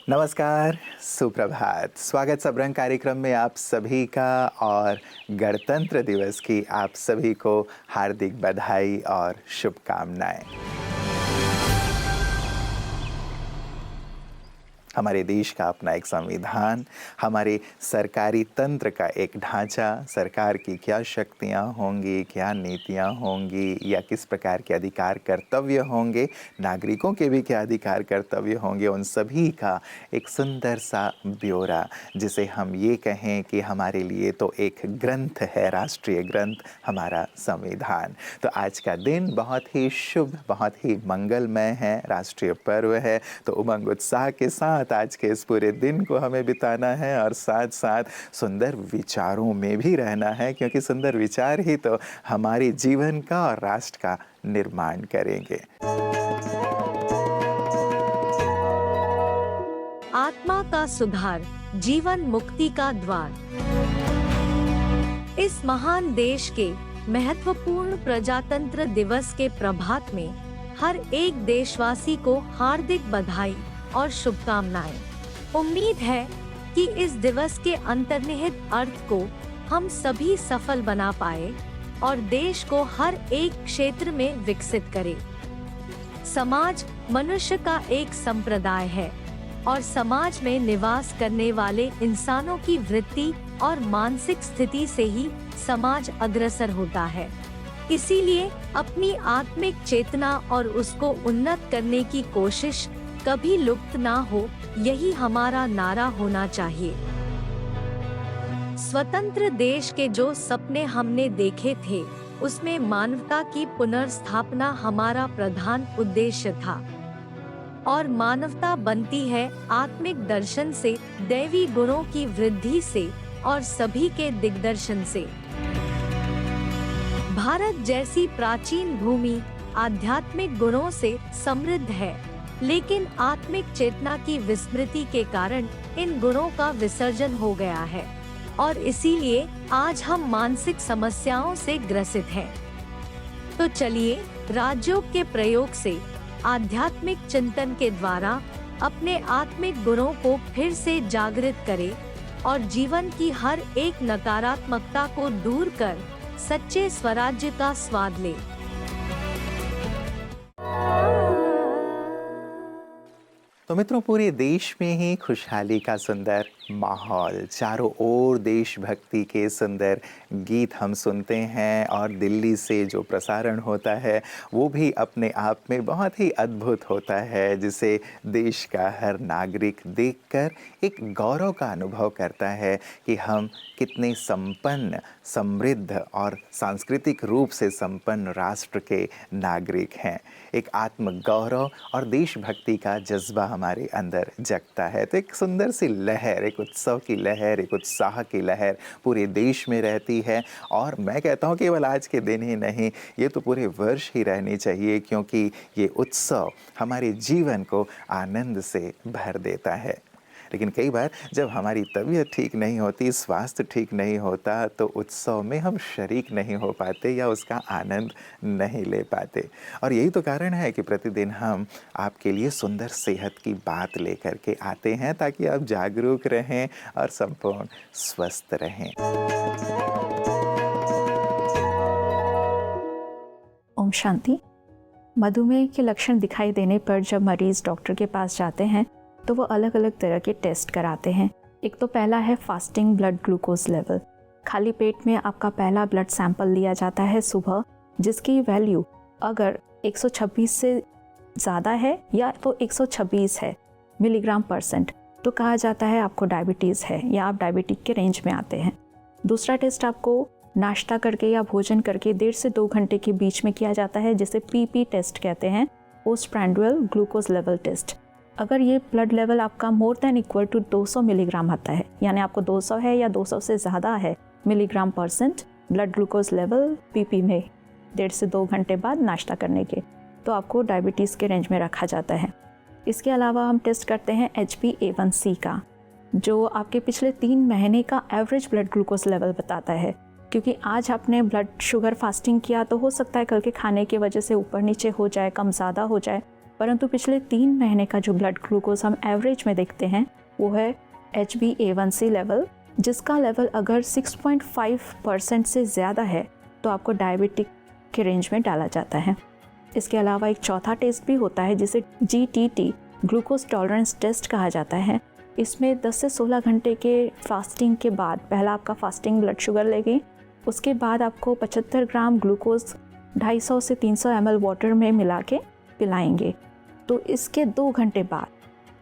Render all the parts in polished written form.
नमस्कार, सुप्रभात। स्वागत सबरंग कार्यक्रम में आप सभी का और गणतंत्र दिवस की आप सभी को हार्दिक बधाई और शुभकामनाएं। हमारे देश का अपना एक संविधान, हमारे सरकारी तंत्र का एक ढांचा, सरकार की क्या शक्तियां होंगी, क्या नीतियां होंगी या किस प्रकार के अधिकार कर्तव्य होंगे, नागरिकों के भी क्या अधिकार कर्तव्य होंगे, उन सभी का एक सुंदर सा ब्यौरा, जिसे हम ये कहें कि हमारे लिए तो एक ग्रंथ है, राष्ट्रीय ग्रंथ हमारा संविधान। तो आज का दिन बहुत ही शुभ, बहुत ही मंगलमय है, राष्ट्रीय पर्व है। तो उमंग उत्साह के साथ आज के इस पूरे दिन को हमें बिताना है और साथ साथ सुंदर विचारों में भी रहना है, क्योंकि सुंदर विचार ही तो हमारे जीवन का और राष्ट्र का निर्माण करेंगे। आत्मा का सुधार, जीवन मुक्ति का द्वार। इस महान देश के महत्वपूर्ण प्रजातंत्र दिवस के प्रभात में हर एक देशवासी को हार्दिक बधाई और शुभकामनाएं। उम्मीद है कि इस दिवस के अंतर्निहित अर्थ को हम सभी सफल बना पाए और देश को हर एक क्षेत्र में विकसित करें। समाज मनुष्य का एक संप्रदाय है और समाज में निवास करने वाले इंसानों की वृत्ति और मानसिक स्थिति से ही समाज अग्रसर होता है। इसीलिए अपनी आत्मिक चेतना और उसको उन्नत करने की कोशिश कभी लुप्त ना हो, यही हमारा नारा होना चाहिए। स्वतंत्र देश के जो सपने हमने देखे थे, उसमें मानवता की पुनर्स्थापना हमारा प्रधान उद्देश्य था और मानवता बनती है आत्मिक दर्शन से, दैवी गुणों की वृद्धि से और सभी के दिग्दर्शन से। भारत जैसी प्राचीन भूमि आध्यात्मिक गुणों से समृद्ध है, लेकिन आत्मिक चेतना की विस्मृति के कारण इन गुणों का विसर्जन हो गया है और इसीलिए आज हम मानसिक समस्याओं से ग्रसित हैं। तो चलिए राजयोग के प्रयोग से आध्यात्मिक चिंतन के द्वारा अपने आत्मिक गुणों को फिर से जागृत करें और जीवन की हर एक नकारात्मकता को दूर कर सच्चे स्वराज्य का स्वाद लें। तो मित्रों, पूरे देश में ही खुशहाली का सुंदर माहौल, चारों ओर देशभक्ति के सुंदर गीत हम सुनते हैं और दिल्ली से जो प्रसारण होता है वो भी अपने आप में बहुत ही अद्भुत होता है, जिसे देश का हर नागरिक देखकर एक गौरव का अनुभव करता है कि हम कितने संपन्न, समृद्ध और सांस्कृतिक रूप से संपन्न राष्ट्र के नागरिक हैं। एक आत्मगौरव और देशभक्ति का जज्बा हमारे अंदर जगता है। तो एक सुंदर सी लहर, एक उत्सव की लहर, एक उत्साह की लहर पूरे देश में रहती है और मैं कहता हूँ केवल आज के दिन ही नहीं, ये तो पूरे वर्ष ही रहनी चाहिए, क्योंकि ये उत्सव हमारे जीवन को आनंद से भर देता है। लेकिन कई बार जब हमारी तबीयत ठीक नहीं होती, स्वास्थ्य ठीक नहीं होता, तो उत्सव में हम शरीक नहीं हो पाते या उसका आनंद नहीं ले पाते। और यही तो कारण है कि प्रतिदिन हम आपके लिए सुंदर सेहत की बात लेकर के आते हैं, ताकि आप जागरूक रहें और संपूर्ण स्वस्थ रहें। ओम शांति। मधुमेह के लक्षण दिखाई देने पर जब मरीज डॉक्टर के पास जाते हैं तो वो अलग अलग तरह के टेस्ट कराते हैं। एक तो पहला है फास्टिंग ब्लड ग्लूकोज लेवल। खाली पेट में आपका पहला ब्लड सैंपल लिया जाता है सुबह, जिसकी वैल्यू अगर 126 से ज़्यादा है या तो 126 है मिलीग्राम परसेंट, तो कहा जाता है आपको डायबिटीज़ है या आप डायबिटिक के रेंज में आते हैं। दूसरा टेस्ट आपको नाश्ता करके या भोजन करके 1.5 से 2 घंटे के बीच में किया जाता है, जिसे पीपी टेस्ट कहते हैं, पोस्टप्रैंडियल ग्लूकोज लेवल टेस्ट। अगर ये ब्लड लेवल आपका more than equal to 200 milligram आता है, यानी आपको 200 है या 200 से ज़्यादा है milligram percent blood glucose level PP में 1.5 से 2 घंटे बाद नाश्ता करने के, तो आपको डायबिटीज़ के रेंज में रखा जाता है। इसके अलावा हम टेस्ट करते हैं HbA1c का, जो आपके पिछले 3 महीने का एवरेज ब्लड ग्लूकोज लेवल बताता है। क्योंकि आज आपने ब्लड शुगर फास्टिंग किया तो हो सकता है कल के खाने की वजह से ऊपर नीचे हो जाए, कम ज़्यादा हो जाए, परंतु पिछले 3 महीने का जो ब्लड ग्लूकोज हम एवरेज में देखते हैं वो है HbA1c लेवल, जिसका लेवल अगर 6.5% से ज़्यादा है तो आपको डायबिटिक के रेंज में डाला जाता है। इसके अलावा एक चौथा टेस्ट भी होता है जिसे GTT ग्लूकोज टॉलरेंस टेस्ट कहा जाता है। इसमें 10 से 16 घंटे के फास्टिंग के बाद पहला आपका फास्टिंग ब्लड शुगर लेगी, उसके बाद आपको 75 ग्राम ग्लूकोज 250 से 300 ml वाटर में मिला के पिलाएंगे। तो इसके 2 घंटे बाद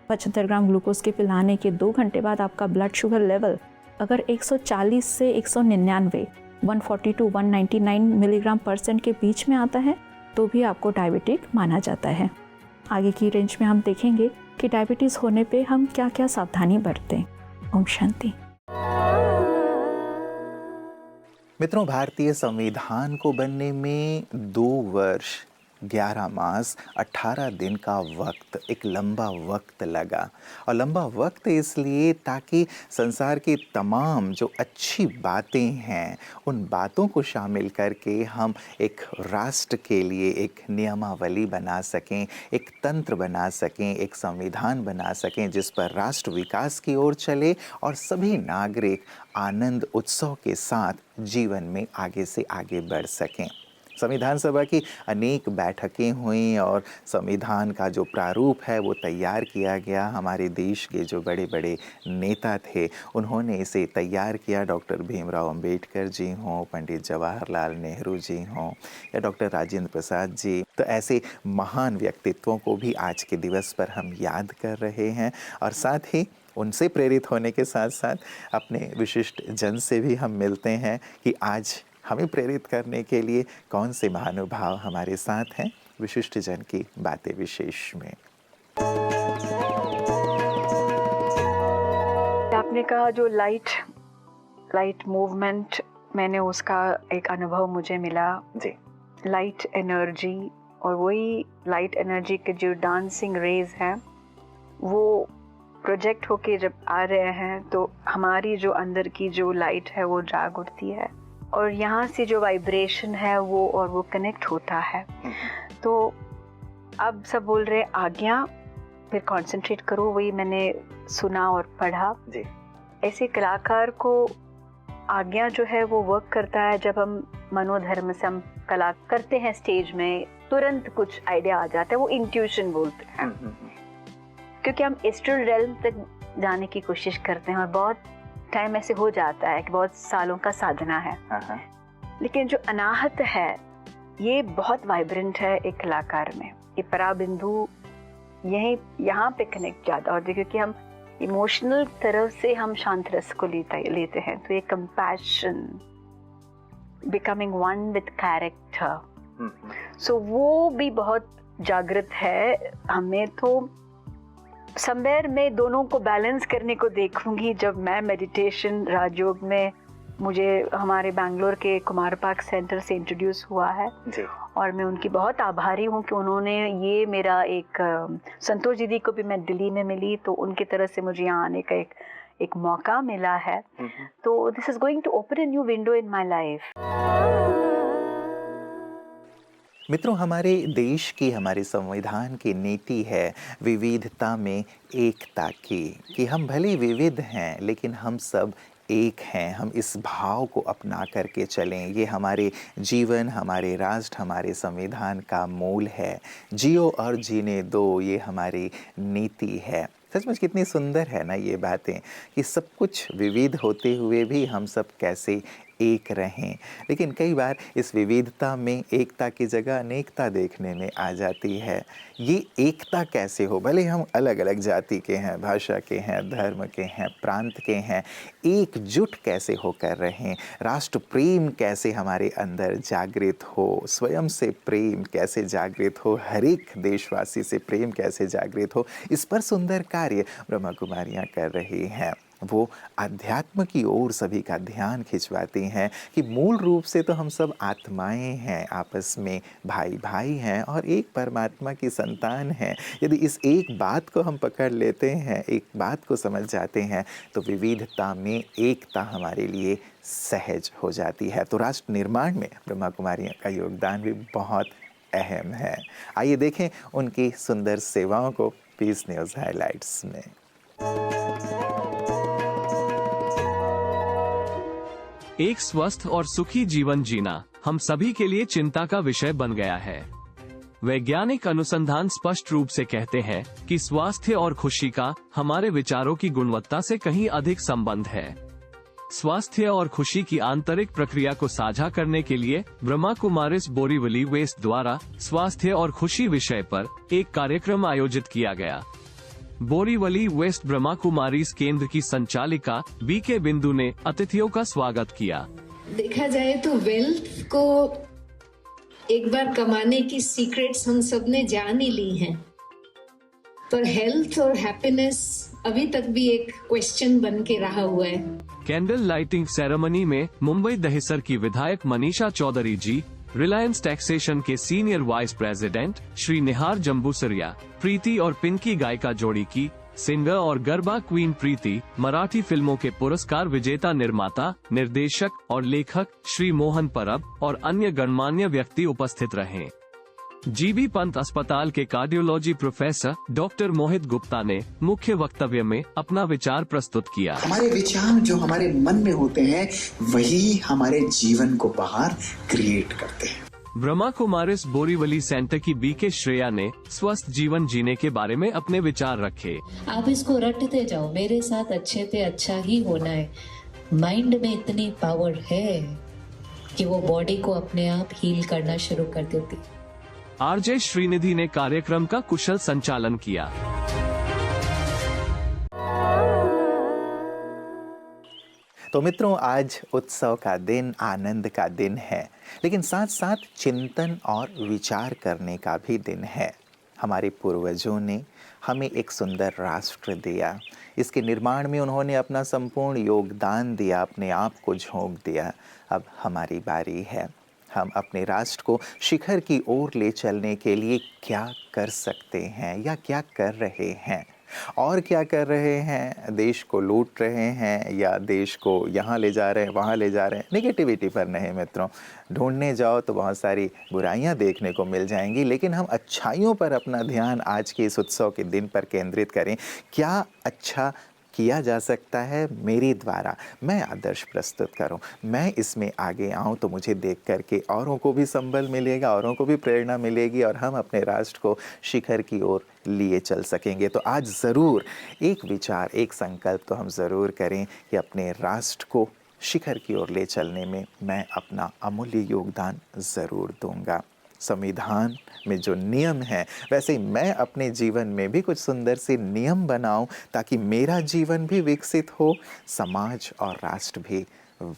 75 ग्राम ग्लूकोज के पिलाने के 2 घंटे बाद आपका ब्लड शुगर लेवल अगर 140 से 199 140 टू 199 मिलीग्राम % के बीच में आता है तो भी आपको डायबिटिक माना जाता है। आगे की रेंज में हम देखेंगे कि डायबिटीज़ होने पे हम क्या क्या सावधानी बरतें। ओम शांति। मित्रों, भारतीय संविधान को बनने में 2 वर्ष 11 मास 18 दिन का वक्त, एक लंबा वक्त लगा। और लंबा वक्त इसलिए ताकि संसार की तमाम जो अच्छी बातें हैं उन बातों को शामिल करके हम एक राष्ट्र के लिए एक नियमावली बना सकें, एक तंत्र बना सकें, एक संविधान बना सकें जिस पर राष्ट्र विकास की ओर चले और सभी नागरिक आनंद उत्सव के साथ जीवन में आगे से आगे बढ़ सकें। संविधान सभा की अनेक बैठकें हुईं और संविधान का जो प्रारूप है वो तैयार किया गया। हमारे देश के जो बड़े बड़े नेता थे उन्होंने इसे तैयार किया। डॉक्टर भीमराव अंबेडकर जी हों, पंडित जवाहरलाल नेहरू जी हों या डॉक्टर राजेंद्र प्रसाद जी, तो ऐसे महान व्यक्तित्वों को भी आज के दिवस पर हम याद कर रहे हैं। और साथ ही उनसे प्रेरित होने के साथ साथ अपने विशिष्ट जन से भी हम मिलते हैं कि आज हमें प्रेरित करने के लिए कौन से महानुभाव हमारे साथ हैं। विशिष्ट जन की बातें विशेष में आपने कहा जो लाइट मूवमेंट, मैंने उसका एक अनुभव मुझे मिला जी। लाइट एनर्जी, और वही लाइट एनर्जी के जो डांसिंग रेज हैं वो प्रोजेक्ट होके जब आ रहे हैं तो हमारी जो अंदर की जो लाइट है वो जाग उठती है और यहाँ से जो वाइब्रेशन है वो कनेक्ट होता है। तो अब सब बोल रहे आज्ञा, फिर कंसंट्रेट करो, वही मैंने सुना और पढ़ा जी। ऐसे कलाकार को आज्ञा जो है वो वर्क करता है जब हम मनोधर्म से हम कला करते हैं, स्टेज में तुरंत कुछ आइडिया आ जाता है, वो इंट्यूशन बोलते हैं। क्योंकि हम एस्ट्रल रेल्म तक जाने की कोशिश करते हैं और बहुत टाइम ऐसे हो जाता है कि बहुत सालों का साधना है, लेकिन जो अनाहत है ये बहुत वाइब्रेंट है एक कलाकार में। ये पराबिंदु यहाँ पे कनेक्ट ज्यादा होता है क्योंकि हम इमोशनल तरफ से हम शांत रस को लेते हैं। तो ये compassion, becoming one with character, so वो भी बहुत जागृत है हमें। तो समवेयर में दोनों को बैलेंस करने को देखूंगी। जब मैं मेडिटेशन राजयोग में, मुझे हमारे बैंगलोर के कुमार पार्क सेंटर से इंट्रोड्यूस हुआ है जी। और मैं उनकी बहुत आभारी हूँ कि उन्होंने ये मेरा एक संतोष दीदी को भी मैं दिल्ली में मिली तो उनकी तरफ से मुझे यहाँ आने का एक मौका मिला है। तो this is going to open a new window in my life. मित्रों, हमारे देश की, हमारे संविधान की नीति है विविधता में एकता की, कि हम भले विविध हैं लेकिन हम सब एक हैं। हम इस भाव को अपना करके चलें। ये हमारे जीवन, हमारे राष्ट्र, हमारे संविधान का मूल है। जियो और जीने दो, ये हमारी नीति है। सचमुच कितनी सुंदर है ना ये बातें, कि सब कुछ विविध होते हुए भी हम सब कैसे एक रहें। लेकिन कई बार इस विविधता में एकता की जगह अनेकता देखने में आ जाती है। ये एकता कैसे हो? भले हम अलग अलग जाति के हैं, भाषा के हैं, धर्म के हैं, प्रांत के हैं, एकजुट कैसे होकर रहें? राष्ट्र प्रेम कैसे हमारे अंदर जागृत हो? स्वयं से प्रेम कैसे जागृत हो? हर एक देशवासी से प्रेम कैसे जागृत हो? इस पर सुंदर कार्य ब्रह्मा कुमारियाँ कर रही हैं। वो अध्यात्म की ओर सभी का ध्यान खिंचवाती हैं कि मूल रूप से तो हम सब आत्माएं हैं, आपस में भाई भाई हैं और एक परमात्मा की संतान हैं। यदि इस एक बात को हम पकड़ लेते हैं, एक बात को समझ जाते हैं, तो विविधता में एकता हमारे लिए सहज हो जाती है। तो राष्ट्र निर्माण में ब्रह्मा कुमारियों का योगदान भी बहुत अहम है। आइए देखें उनकी सुंदर सेवाओं को पीस न्यूज़ हाइलाइट्स में। एक स्वस्थ और सुखी जीवन जीना हम सभी के लिए चिंता का विषय बन गया है। वैज्ञानिक अनुसंधान स्पष्ट रूप से कहते हैं कि स्वास्थ्य और खुशी का हमारे विचारों की गुणवत्ता से कहीं अधिक संबंध है। स्वास्थ्य और खुशी की आंतरिक प्रक्रिया को साझा करने के लिए ब्रह्मा कुमारीज बोरीवली वेस्ट द्वारा स्वास्थ्य और खुशी विषय पर एक कार्यक्रम आयोजित किया गया। बोरीवली वेस्ट ब्रह्मा कुमारीज केंद्र की संचालिका बीके बिंदु ने अतिथियों का स्वागत किया। देखा जाए तो वेल्थ को एक बार कमाने की सीक्रेट्स हम सब ने जान ही ली हैं, पर हेल्थ और हैप्पीनेस अभी तक भी एक क्वेश्चन बन के रहा हुआ है। कैंडल लाइटिंग सेरेमनी में मुंबई दहिसर की विधायक मनीषा चौधरी जी, रिलायंस टैक्सेशन के सीनियर वाइस प्रेसिडेंट श्री निहार जम्बूसरिया, प्रीति और पिंकी गायिका जोड़ी की सिंगर और गरबा क्वीन प्रीति, मराठी फिल्मों के पुरस्कार विजेता निर्माता, निर्देशक और लेखक श्री मोहन परब और अन्य गणमान्य व्यक्ति उपस्थित रहे। जीबी पंत अस्पताल के कार्डियोलॉजी प्रोफेसर डॉक्टर मोहित गुप्ता ने मुख्य वक्तव्य में अपना विचार प्रस्तुत किया। हमारे विचार जो हमारे मन में होते हैं वही हमारे जीवन को बाहर क्रिएट करते हैं। ब्रह्मा कुमारीज बोरीवली सेंटर की बीके श्रेया ने स्वस्थ जीवन जीने के बारे में अपने विचार रखे। आप इसको रटते जाओ, मेरे साथ अच्छे से अच्छा ही होना है। माइंड में इतनी पावर है कि वो बॉडी को अपने आप हील करना शुरू कर देती। आरजे श्रीनिधि ने कार्यक्रम का कुशल संचालन किया। तो मित्रों, आज उत्सव का दिन, आनंद का दिन है, लेकिन साथ साथ चिंतन और विचार करने का भी दिन है। हमारे पूर्वजों ने हमें एक सुंदर राष्ट्र दिया, इसके निर्माण में उन्होंने अपना संपूर्ण योगदान दिया, अपने आप को झोंक दिया। अब हमारी बारी है। हम अपने राष्ट्र को शिखर की ओर ले चलने के लिए क्या कर सकते हैं या क्या कर रहे हैं, और क्या कर रहे हैं? देश को लूट रहे हैं या देश को यहाँ ले जा रहे हैं, वहाँ ले जा रहे हैं? नेगेटिविटी पर नहीं मित्रों, ढूंढने जाओ तो बहुत सारी बुराइयाँ देखने को मिल जाएंगी, लेकिन हम अच्छाइयों पर अपना ध्यान आज के इस उत्सव के दिन पर केंद्रित करें। क्या अच्छा किया जा सकता है मेरे द्वारा, मैं आदर्श प्रस्तुत करूं, मैं इसमें आगे आऊं तो मुझे देख करके औरों को भी संबल मिलेगा, औरों को भी प्रेरणा मिलेगी और हम अपने राष्ट्र को शिखर की ओर लिए चल सकेंगे। तो आज ज़रूर एक विचार, एक संकल्प तो हम ज़रूर करें कि अपने राष्ट्र को शिखर की ओर ले चलने में मैं अपना अमूल्य योगदान ज़रूर दूंगा। संविधान में जो नियम हैं वैसे ही मैं अपने जीवन में भी कुछ सुंदर से नियम बनाऊं ताकि मेरा जीवन भी विकसित हो, समाज और राष्ट्र भी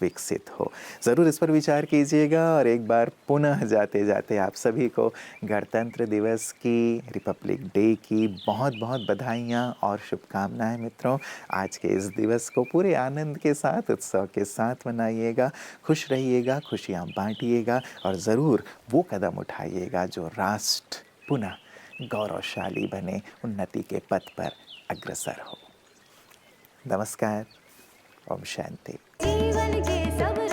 विकसित हो। ज़रूर इस पर विचार कीजिएगा। और एक बार पुनः जाते जाते आप सभी को गणतंत्र दिवस की, रिपब्लिक डे की बहुत बहुत बधाइयाँ और शुभकामनाएं मित्रों। आज के इस दिवस को पूरे आनंद के साथ, उत्सव के साथ मनाइएगा, खुश रहिएगा, खुशियाँ बांटिएगा और ज़रूर वो कदम उठाइएगा जो राष्ट्र पुनः गौरवशाली बने, उन्नति के पथ पर अग्रसर हो। नमस्कार, ओम शांति। जीवन के सब